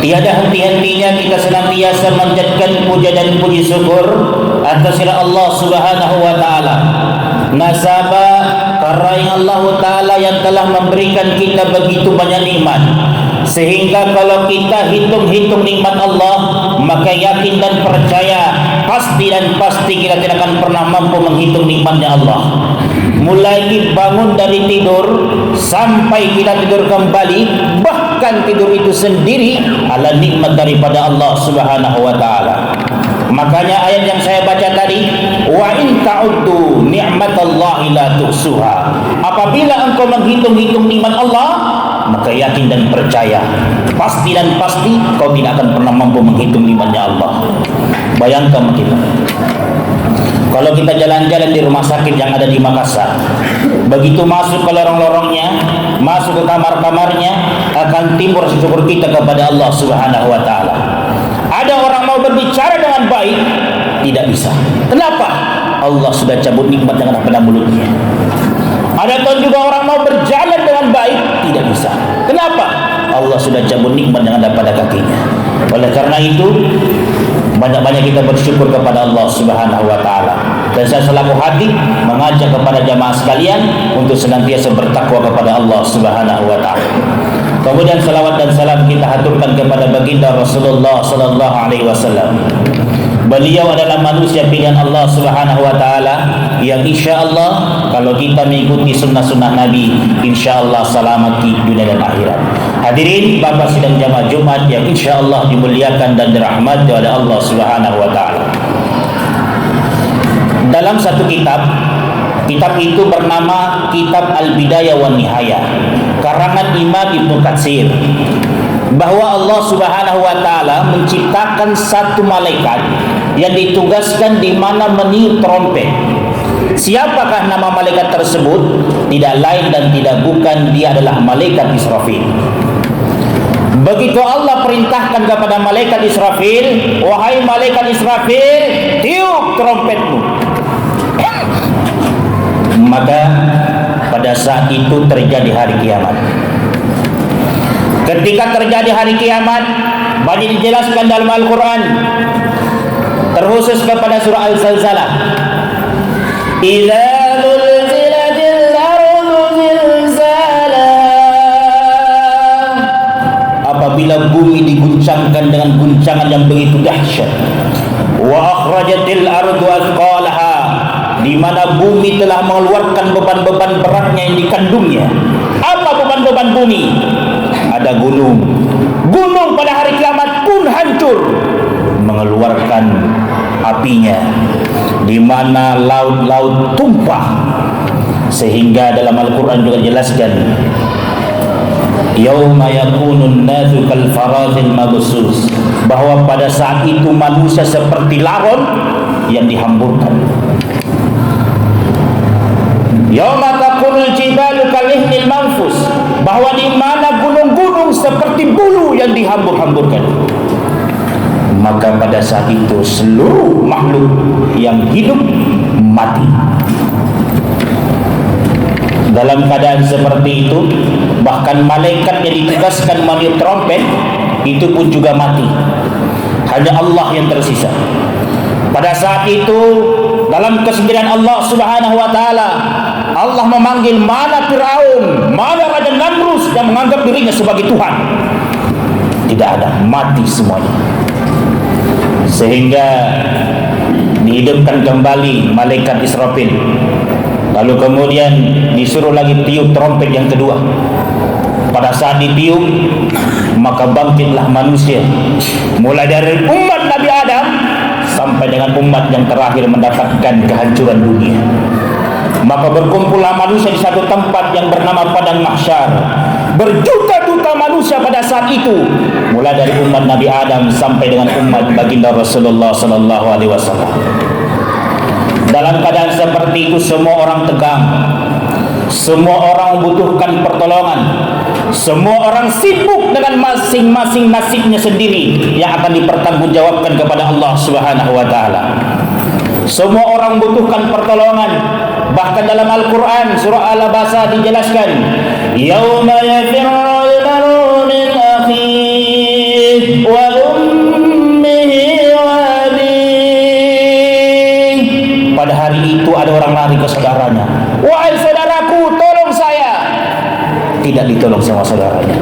Tiada henti-hentinya kita senantiasa menjadikan puja dan puji syukur atas Allah Subhanahu wa taala. Nasabah karena Allah taala yang telah memberikan kita begitu banyak nikmat, sehingga kalau kita hitung-hitung nikmat Allah, maka yakin dan percaya pasti kita tidak akan pernah mampu menghitung nikmatnya Allah. Mulai bangun dari tidur sampai kita tidur kembali, bahkan tidur itu sendiri adalah nikmat daripada Allah Subhanahu wa taala. Makanya ayat yang saya baca tadi, wa in ta'uddu ni'matallahi la tuhsuha. Apabila engkau menghitung-hitung nikmat Allah, maka yakin dan percaya pasti kau tidak akan pernah mampu menghitung nikmatnya Allah. Bayangkan kita, kalau kita jalan-jalan di rumah sakit yang ada di Makassar, begitu masuk ke lorong-lorongnya, masuk ke kamar-kamarnya, akan timbul syukur kita kepada Allah Subhanahu wa taala. Ada orang mau berbicara dengan baik, tidak bisa. Kenapa? Allah sudah cabut nikmat yang ada pada mulutnya. Ada juga orang mau berjalan dengan baik, tidak bisa. Kenapa? Allah sudah cabut nikmat yang ada pada kakinya. Oleh karena itu, banyak-banyak kita bersyukur kepada Allah Subhanahu wa taala. Dan saya selaku hati mengajak kepada jamaah sekalian untuk senantiasa bertakwa kepada Allah Subhanahu wa taala. Kemudian salawat dan salam kita haturkan kepada baginda Rasulullah sallallahu alaihi wasallam. Beliau adalah manusia pilihan Allah Subhanahu wa taala yang insyaallah kalau kita mengikuti sunnah-sunnah Nabi, insyaallah selamat di dunia dan akhirat. Hadirin Bapak sidang jamaah Jumat yang insyaallah dimuliakan dan dirahmati oleh Allah Subhanahu wa taala. Dalam satu kitab itu bernama Kitab Al-Bidayah wan Nihayah, karangan Imam Ibnu Katsir, bahwa Allah Subhanahu wa taala menciptakan satu malaikat yang ditugaskan di mana meniup trompet. Siapakah nama malaikat tersebut? Tidak lain dan tidak bukan, dia adalah malaikat Israfil. Begitu Allah perintahkan kepada malaikat Israfil, wahai malaikat Israfil, tiup trompetmu. Maka pada saat itu terjadi hari kiamat. Ketika terjadi hari kiamat, banyak dijelaskan dalam Al-Quran, terkhusus kepada surah Al-Zalzalah. Idza zulzilatil ardu zilzalaha. Apabila bumi diguncangkan dengan guncangan yang begitu dahsyat. Wa akhrajatil ardu athqalaha, di mana bumi telah mengeluarkan beban-beban beratnya yang dikandungnya. Apa beban-beban bumi? Ada gunung pada hari kiamat pun hancur, mengeluarkan apinya, di mana laut-laut tumpah. Sehingga dalam Al-Quran juga dijelaskan, yauma yakunun nasu kal farazil mabsus, bahwa pada saat itu manusia seperti laron yang dihamburkan. Yauma takunul jibalu kalihnil manfus, bahwa di mana gunung-gunung seperti bulu yang dihambur-hamburkan. Maka pada saat itu seluruh makhluk yang hidup mati. Dalam keadaan seperti itu, bahkan malaikat yang ditugaskan meniup trompet itu pun juga mati. Hanya Allah yang tersisa. Pada saat itu, dalam kesendirian Allah Subhanahu wa taala, Allah memanggil mana Firaun, mana Raja Namrus yang menganggap dirinya sebagai Tuhan. Tidak ada, mati semuanya. Sehingga dihidupkan kembali malaikat Israfil. Lalu kemudian disuruh lagi tiup trompet yang kedua. Pada saat ditiup, maka bangkitlah manusia, mulai dari umat Nabi Adam sampai dengan umat yang terakhir mendapatkan kehancuran dunia. Maka berkumpullah manusia di satu tempat yang bernama Padang Mahsyar. Berjuta-juta manusia pada saat itu, mulai dari umat Nabi Adam sampai dengan umat baginda Rasulullah sallallahu alaihi wasallam. Dalam keadaan seperti itu, semua orang tegang, semua orang membutuhkan pertolongan, semua orang sibuk dengan masing-masing nasibnya sendiri yang akan dipertanggungjawabkan kepada Allah Subhanahu wa taala. Semua orang membutuhkan pertolongan. Bahkan dalam Al-Quran surah Al-Abasa dijelaskan, yauma yafirrul mar'u min akhihi, ditolong sama saudaranya.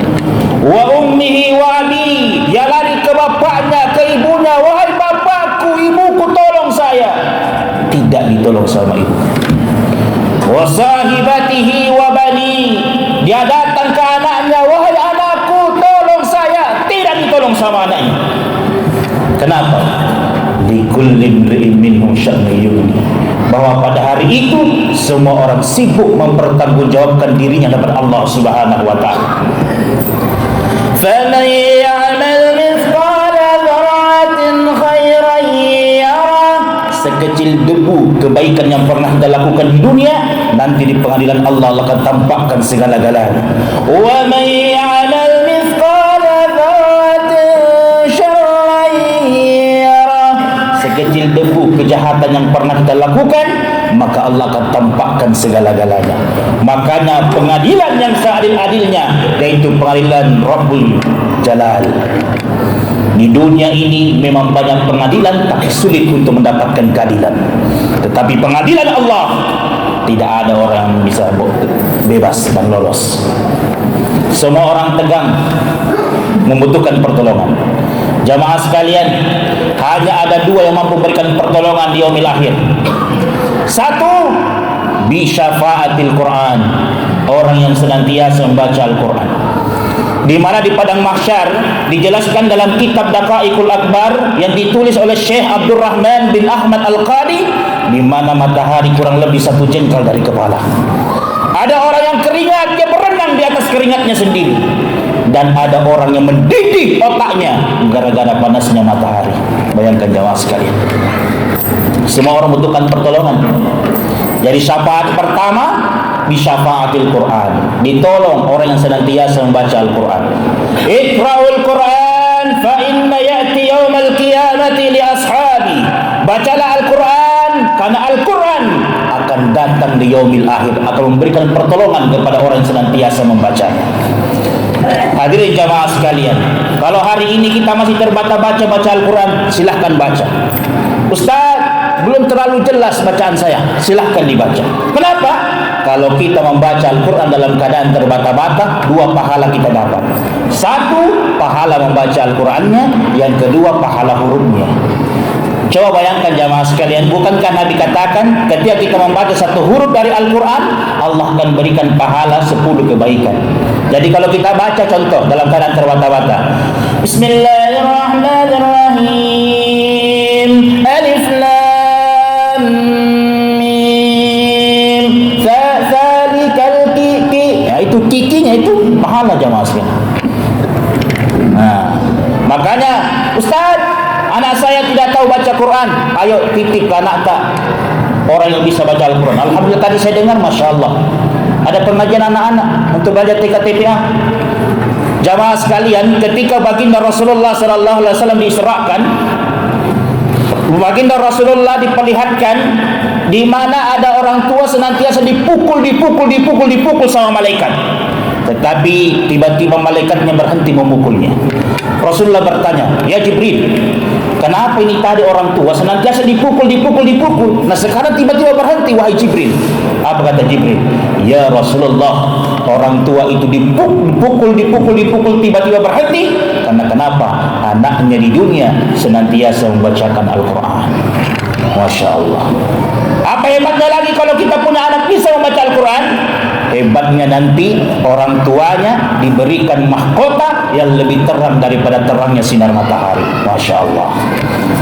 Wa ummihi wa abi, dia lari ke bapaknya, ke ibunya, wahai bapakku, ibuku tolong saya, tidak ditolong sama ibu. Wa sahibatihi wa bani, dia datang ke anaknya, wahai anakku tolong saya, tidak ditolong sama anaknya. Kenapa? Likulli imri'in minhum sya'nun yughni, bahwa pada hari itu semua orang sibuk mempertanggungjawabkan dirinya kepada Allah Subhanahu wa taala. Faman ya'mal mithqala dzarratin khairan yarah, sekecil debu kebaikan yang pernah Anda lakukan di dunia, nanti di pengadilan Allah akan tampakkan segala-galanya. Wa man ya'mal mithqala dzarratin syarran yarah, sekecil debu kejahatan yang pernah kita lakukan, maka Allah akan tampakkan segala-galanya. Makanya pengadilan yang seadil-adilnya, yaitu pengadilan Rabbul Jalal. Di dunia ini memang banyak pengadilan, tapi sulit untuk mendapatkan keadilan. Tetapi pengadilan Allah, tidak ada orang yang bisa bebas dan lolos. Semua orang tegang, membutuhkan pertolongan. Jamaah sekalian, hanya ada dua yang mampu memberikan pertolongan di yaumil akhir. Satu, bi syafaatil Quran, orang yang senantiasa membaca Al-Quran. Di mana di padang mahsyar dijelaskan dalam kitab Daqaiqul Akbar yang ditulis oleh Syekh Abdurrahman bin Ahmad Al-Qadi, di mana matahari kurang lebih 1 jengkal dari kepala. Ada orang yang keringat, dia berenang di atas keringatnya sendiri. Dan ada orang yang mendidih otaknya gara-gara panasnya matahari. Bayangkan jamaah sekalian. Semua orang membutuhkan pertolongan. Jadi syafaat pertama, bisyafaatil Quran, ditolong orang yang senantiasa membaca Al-Quran. Iqra'ul Quran fa inna ya'ti yaumal qiyamati li ashabi, bacalah Al-Quran karena Al-Quran akan datang di yaumil akhir, akan memberikan pertolongan kepada orang yang senantiasa membacanya. Hadirin jamaah sekalian, kalau hari ini kita masih terbata-baca baca Al-Quran, silahkan baca. Ustaz, belum terlalu jelas bacaan saya, silahkan dibaca. Kenapa? Kalau kita membaca Al-Quran dalam keadaan terbata-bata, 2 pahala kita dapat. 1, pahala membaca Al-Qurannya. Yang kedua, pahala hurufnya. Coba bayangkan jamaah sekalian, bukankah Nabi katakan ketika kita membaca 1 huruf dari Al-Quran, Allah akan berikan pahala 10 kebaikan. Jadi kalau kita baca contoh dalam keadaan terbata-bata, Bismillahirrahmanirrahim, Alif Lam Mim, Zalikal Kiki, ya, itu kikinya itu pahala jamaah sekalian. Nah, makanya Ustaz, anak saya tidak tahu baca Quran, ayo titip ke anak tak orang yang bisa baca Al-Quran. Alhamdulillah tadi saya dengar, Masya Allah, ada pengajian anak-anak untuk belajar TKTPA. Jamaah sekalian, ketika baginda Rasulullah SAW diisrakan, baginda Rasulullah diperlihatkan di mana ada orang tua senantiasa dipukul sama malaikat. Tetapi tiba-tiba malaikatnya berhenti memukulnya. Rasulullah bertanya, ya Jibril, kenapa ini tadi orang tua senantiasa dipukul? Nah sekarang tiba-tiba berhenti, wahai Jibril. Apa kata Jibril? Ya Rasulullah, orang tua itu dipukul tiba-tiba berhenti karena kenapa? Anaknya di dunia senantiasa membacakan Al-Quran. Masya Allah. Apa hebatnya lagi kalau kita punya anak bisa membaca Al-Quran? Hebatnya nanti orang tuanya diberikan mahkota yang lebih terang daripada terangnya sinar matahari. Masya Allah.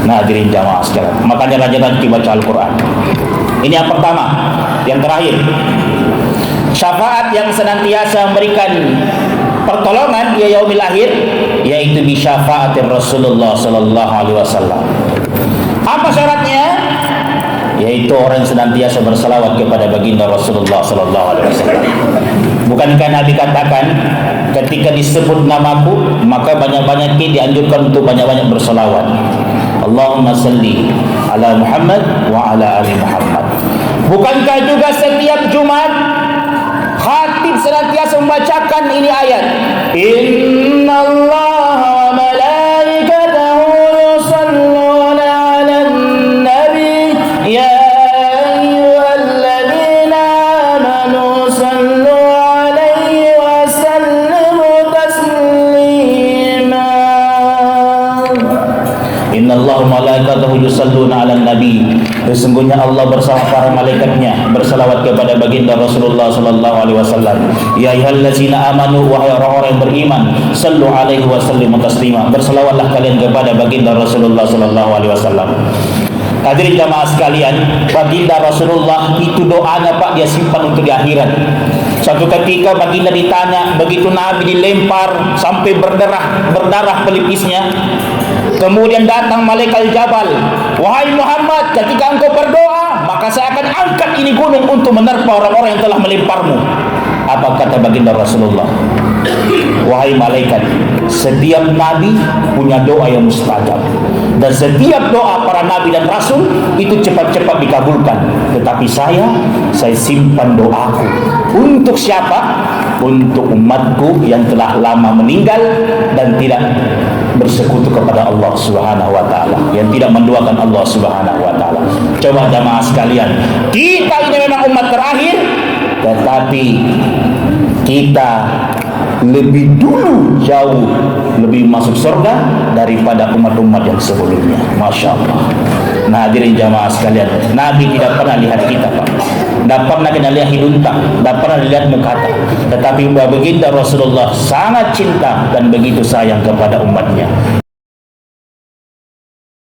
Nah, hadirin jamaah sekalian, makanya rajin-rajin baca Al-Quran. Ini yang pertama. Yang terakhir, syafaat yang senantiasa memberikan pertolongan di yaumil akhir, yaitu bi syafaatir Rasulullah sallallahu alaihi wasallam. Apa syaratnya? Yaitu orang yang senantiasa berselawat kepada baginda Rasulullah sallallahu alaihi wasallam. Bukankah Nabi katakan, ketika disebut namaku, maka banyak-banyak dianjurkan untuk banyak-banyak berselawat. Allahumma salli ala Muhammad wa ala ali Muhammad. Bukankah juga setiap Jumat khatib senantiasa membacakan ini ayat, Innallaha wa malaikatahu yusalluna 'alan nabi ya ayyuhalladzina amanu sallu 'alaihi wa sallimu wa malaikatahu yusalluna 'alan nabi. Sesungguhnya Allah bersama para malaikatnya bersalawat kepada baginda Rasulullah sallallahu alaihi wasallam. Ya ayyuhallazina amanu, wahai orang-orang yang beriman, sallu alaihi wa sallimu taslima. Bersalawatlah kalian kepada baginda Rasulullah sallallahu alaihi wasallam. Hadirin jamaah sekalian, baginda Rasulullah itu doanya Pak dia simpan untuk di akhirat. Suatu ketika baginda ditanya, begitu Nabi dilempar sampai berdarah pelipisnya, kemudian datang malaikat Jabal, wahai Muhammad, ketika engkau berdoa maka saya akan angkat ini gunung untuk menerpa orang-orang yang telah melemparmu. Apa kata baginda Rasulullah? Wahai malaikat, setiap nabi punya doa yang mustajab, dan setiap doa para nabi dan rasul itu cepat-cepat dikabulkan. Tetapi saya simpan doaku untuk siapa? Untuk umatku yang telah lama meninggal dan tidak bersekutu kepada Allah Subhanahu wa taala, yang tidak menduakan Allah Subhanahu wa taala. Coba jamaah sekalian, kita ini memang umat terakhir, tetapi kita lebih dulu jauh lebih masuk surga daripada umat-umat yang sebelumnya. Masya Allah. Nah, hadirin jamaah sekalian, Nabi tidak pernah lihat kita, Pak. Tidak pernah kita lihat hidung tak, tidak pernah lihat muka tak. Tetapi baginda Rasulullah sangat cinta dan begitu sayang kepada umatnya.